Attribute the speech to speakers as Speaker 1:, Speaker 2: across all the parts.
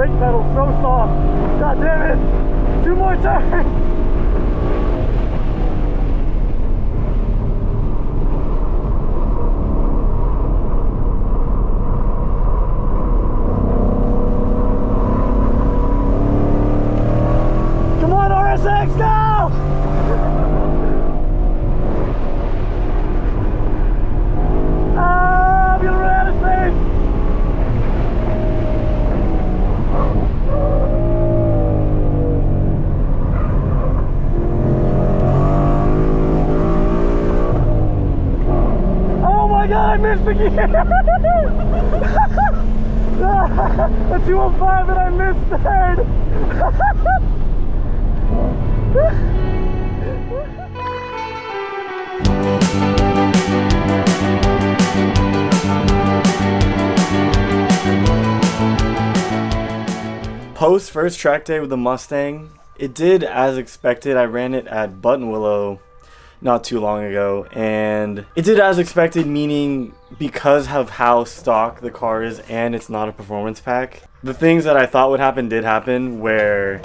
Speaker 1: brake pedal so soft. God damn it. 2 more turns. Come on, RSX, go! I'm gonna run out of space. Oh my god, I missed the gear! A 205 and I missed third! Post first track day with the Mustang, it did as expected. I ran it at Button Willow not too long ago, and it did as expected, meaning because of how stock the car is and it's not a performance pack, the things that I thought would happen did happen, where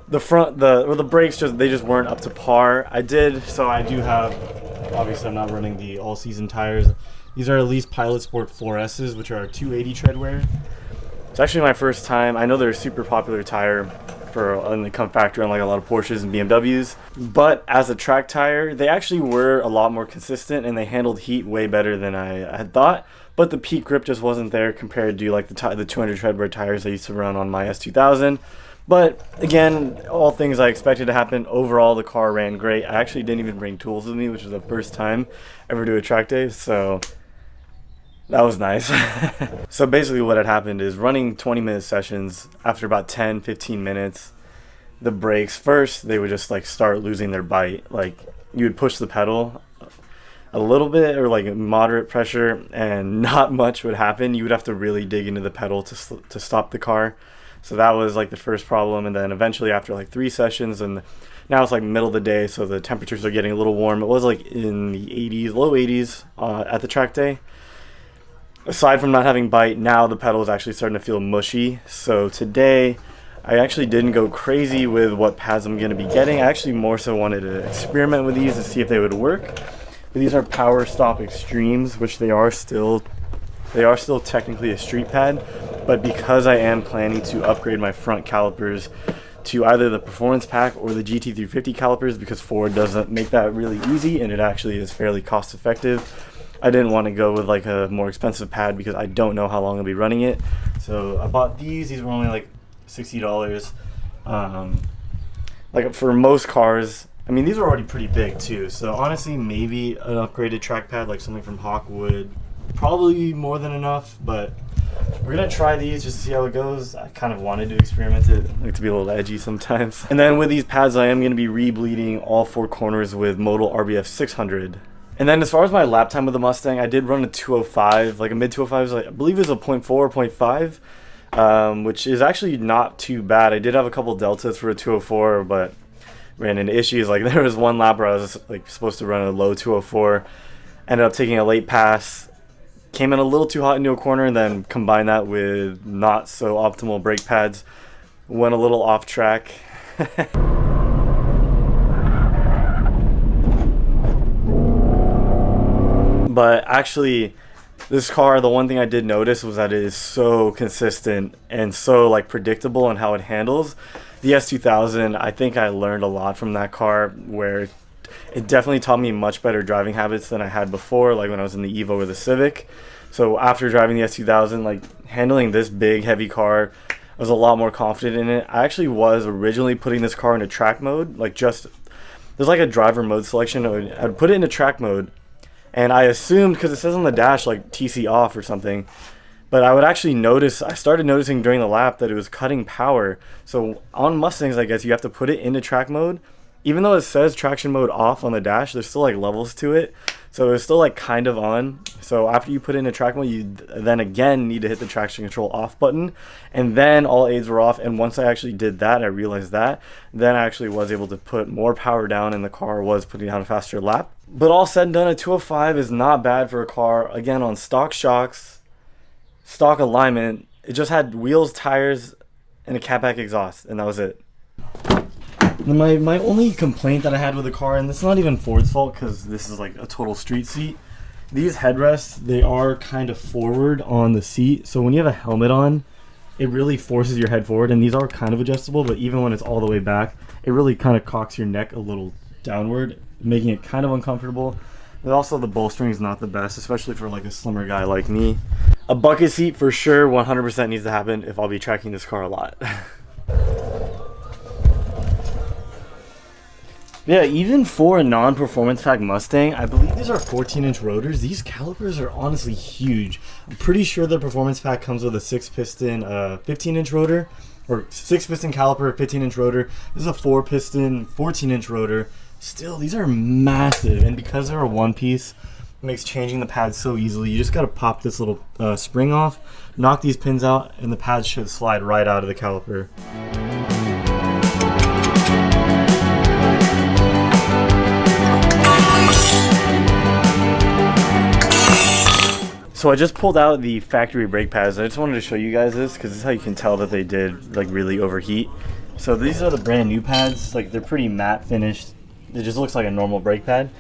Speaker 1: the brakes just weren't up to par. I do have, obviously I'm not running the all season tires. These are at least Pilot Sport 4S's, which are 280 treadwear. It's actually my first time. I know they're a super popular tire and they come factory on like a lot of Porsches and BMWs, but as a track tire, they actually were a lot more consistent and they handled heat way better than I had thought. But the peak grip just wasn't there compared to like the 200 treadwear tires I used to run on my S2000. But again, all things I expected to happen. Overall, the car ran great. I actually didn't even bring tools with me, which was the first time ever do a track day, so that was nice. So basically what had happened is running 20-minute sessions, after about 10-15 minutes, the brakes, first they would just like start losing their bite. Like you would push the pedal a little bit or like moderate pressure and not much would happen. You would have to really dig into the pedal to stop the car. So that was like the first problem. And then eventually after like 3 sessions, and now it's like middle of the day, so the temperatures are getting a little warm. It was like in the 80s, low 80s at the track day. Aside from not having bite, now the pedal is actually starting to feel mushy. So today, I actually didn't go crazy with what pads I'm going to be getting. I actually more so wanted to experiment with these to see if they would work. But these are Power Stop Extremes, which they are still technically a street pad. But because I am planning to upgrade my front calipers to either the Performance Pack or the GT350 calipers, because Ford doesn't make that really easy and it actually is fairly cost effective, I didn't want to go with like a more expensive pad because I don't know how long I'll be running it. So I bought these. These were only like $60. Like for most cars, I mean, these are already pretty big too. So honestly, maybe an upgraded track pad like something from Hawk would probably be more than enough, but we're gonna try these just to see how it goes. I kind of wanted to experiment it. I like to be a little edgy sometimes. And then with these pads, I am gonna be re-bleeding all 4 corners with Modal RBF 600. And then as far as my lap time with the Mustang, I did run a 205, like a mid 205, like, I believe it was a 0.4 or 0.5, which is actually not too bad. I did have a couple deltas for a 204, but ran into issues. Like there was one lap where I was like supposed to run a low 204, ended up taking a late pass, came in a little too hot into a corner, and then combined that with not so optimal brake pads, went a little off track. But actually, this car, the one thing I did notice was that it is so consistent and so like predictable in how it handles. The S2000, I think I learned a lot from that car, where it definitely taught me much better driving habits than I had before, like when I was in the Evo or the Civic. So after driving the S2000, like handling this big, heavy car, I was a lot more confident in it. I actually was originally putting this car into track mode, like there's like a driver mode selection. I'd put it into track mode, and I assumed, because it says on the dash like TC off or something, but I would actually I started noticing during the lap that it was cutting power. So on Mustangs, I guess you have to put it into track mode. Even though it says traction mode off on the dash, there's still like levels to it. So it's still like kind of on. So after you put it into track mode, you then again need to hit the traction control off button. And then all aids were off. And once I actually did that, I realized that, then I actually was able to put more power down and the car was putting down a faster lap. But all said and done, a 205 is not bad for a car. Again, on stock shocks, stock alignment, it just had wheels, tires, and a catback exhaust, and that was it. My only complaint that I had with the car, and it's not even Ford's fault because this is like a total street seat. These headrests, they are kind of forward on the seat, so when you have a helmet on, it really forces your head forward, and these are kind of adjustable, but even when it's all the way back, it really kind of cocks your neck a little downward, making it kind of uncomfortable. But also the bolstering is not the best, especially for like a slimmer guy like me. A bucket seat for sure 100% needs to happen if I'll be tracking this car a lot. Yeah, even for a non-performance pack Mustang, I believe these are 14-inch rotors. These calipers are honestly huge. I'm pretty sure the performance pack comes with a 6-piston 15-inch rotor, or 6-piston caliper, 15-inch rotor. This is a 4-piston 14-inch rotor. Still, these are massive, and because they're a one-piece, it makes changing the pads so easily. You just gotta pop this little spring off, knock these pins out, and the pads should slide right out of the caliper. So I just pulled out the factory brake pads. I just wanted to show you guys this because this is how you can tell that they did like really overheat. So these are the brand new pads. Like they're pretty matte finished. It just looks like a normal brake pad.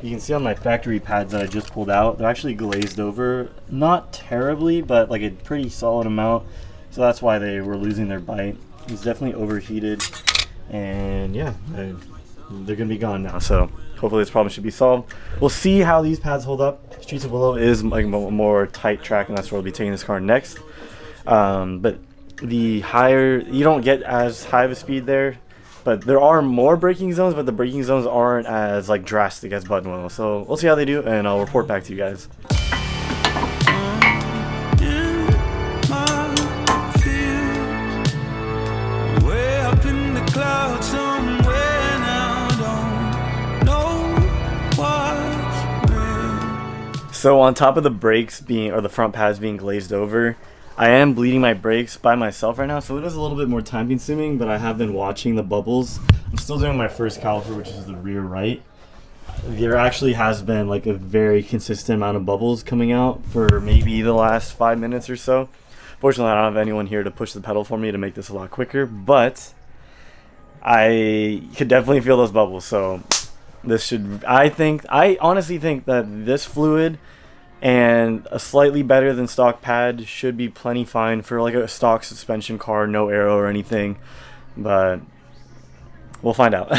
Speaker 1: You can see on my factory pads that I just pulled out, they're actually glazed over. Not terribly, but like a pretty solid amount. So that's why they were losing their bite. It's definitely overheated. And yeah, they're gonna be gone now. So hopefully this problem should be solved. We'll see how these pads hold up. Streets of Willow is like a more tight track, and that's where we'll be taking this car next. But the higher, you don't get as high of a speed there, but there are more braking zones, but the braking zones aren't as like drastic as Button Willow. So we'll see how they do, and I'll report back to you guys. So on top of the brakes being, or the front pads being glazed over, I am bleeding my brakes by myself right now, so it is a little bit more time consuming, but I have been watching the bubbles. I'm still doing my first caliper, which is the rear right. There actually has been like a very consistent amount of bubbles coming out for maybe the last 5 minutes or so. Fortunately, I don't have anyone here to push the pedal for me to make this a lot quicker, but I could definitely feel those bubbles, so this should, I honestly think that this fluid and a slightly better than stock pad should be plenty fine for like a stock suspension car, no aero or anything, but we'll find out.